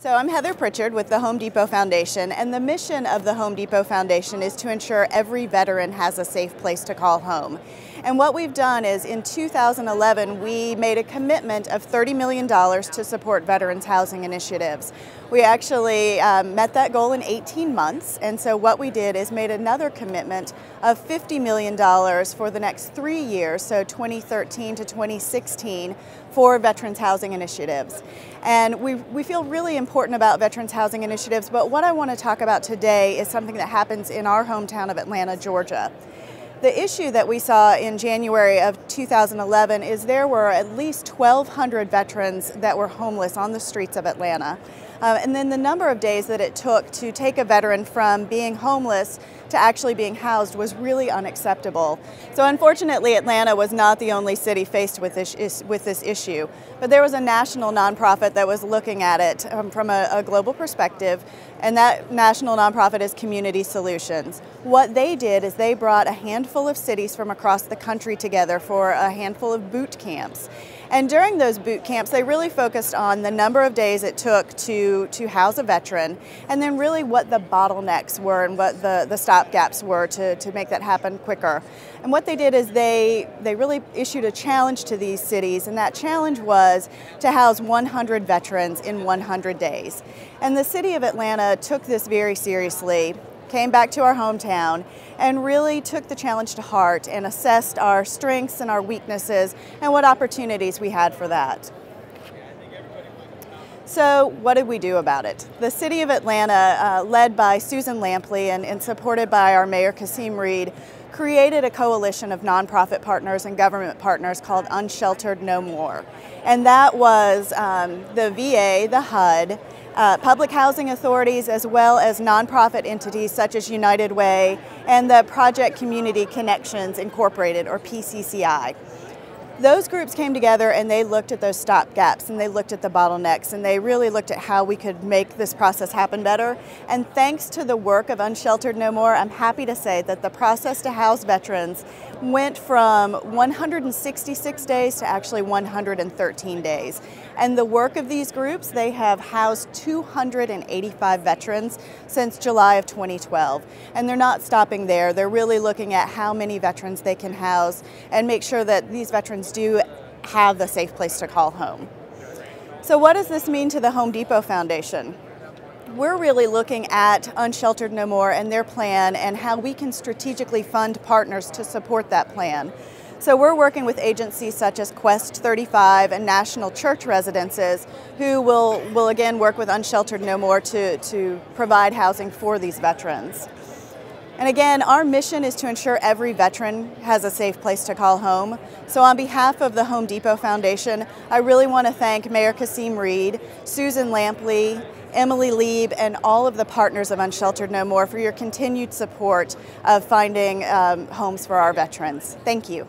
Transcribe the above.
So I'm Heather Pritchard with the Home Depot Foundation, and the mission of the Home Depot Foundation is to ensure every veteran has a safe place to call home. And what we've done is in 2011 we made a commitment of $30 million to support veterans housing initiatives. We actually met that goal in 18 months, and so what we did is made another commitment of $50 million for the next 3 years, so 2013 to 2016, for veterans housing initiatives. And we feel really important about veterans housing initiatives, but what I want to talk about today is something that happens in our hometown of Atlanta, Georgia. The issue that we saw in January of 2011 is there were at least 1,200 veterans that were homeless on the streets of Atlanta. And then the number of days that it took to take a veteran from being homeless to actually being housed was really unacceptable. So unfortunately, Atlanta was not the only city faced with this issue, but there was a national nonprofit that was looking at it from a global perspective, and that national nonprofit is Community Solutions. What they did is they brought a handful of cities from across the country together for a handful of boot camps. And during those boot camps, they really focused on the number of days it took to house a veteran, and then really what the bottlenecks were and what the stopgaps were to make that happen quicker. And what they did is they really issued a challenge to these cities, and that challenge was to house 100 veterans in 100 days. And the city of Atlanta took this very seriously, came back to our hometown, and really took the challenge to heart and assessed our strengths and our weaknesses and what opportunities we had for that. So what did we do about it? The City of Atlanta, led by Susan Lampley and supported by our Mayor Kasim Reed, created a coalition of nonprofit partners and government partners called Unsheltered No More. And that was the VA, the HUD, public housing authorities, as well as nonprofit entities such as United Way and the Project Community Connections Incorporated, or PCCI. Those groups came together and they looked at those stopgaps and they looked at the bottlenecks and they really looked at how we could make this process happen better. And thanks to the work of Unsheltered No More, I'm happy to say that the process to house veterans went from 166 days to actually 113 days. And the work of these groups, they have housed 285 veterans since July of 2012. And they're not stopping there. They're really looking at how many veterans they can house and make sure that these veterans do have the safe place to call home. So what does this mean to the Home Depot Foundation? We're really looking at Unsheltered No More and their plan and how we can strategically fund partners to support that plan. So we're working with agencies such as Quest 35 and National Church Residences, who will again work with Unsheltered No More to provide housing for these veterans. And again, our mission is to ensure every veteran has a safe place to call home. So on behalf of the Home Depot Foundation, I really want to thank Mayor Kasim Reed, Susan Lampley, Emily Lieb, and all of the partners of Unsheltered No More for your continued support of finding homes for our veterans. Thank you.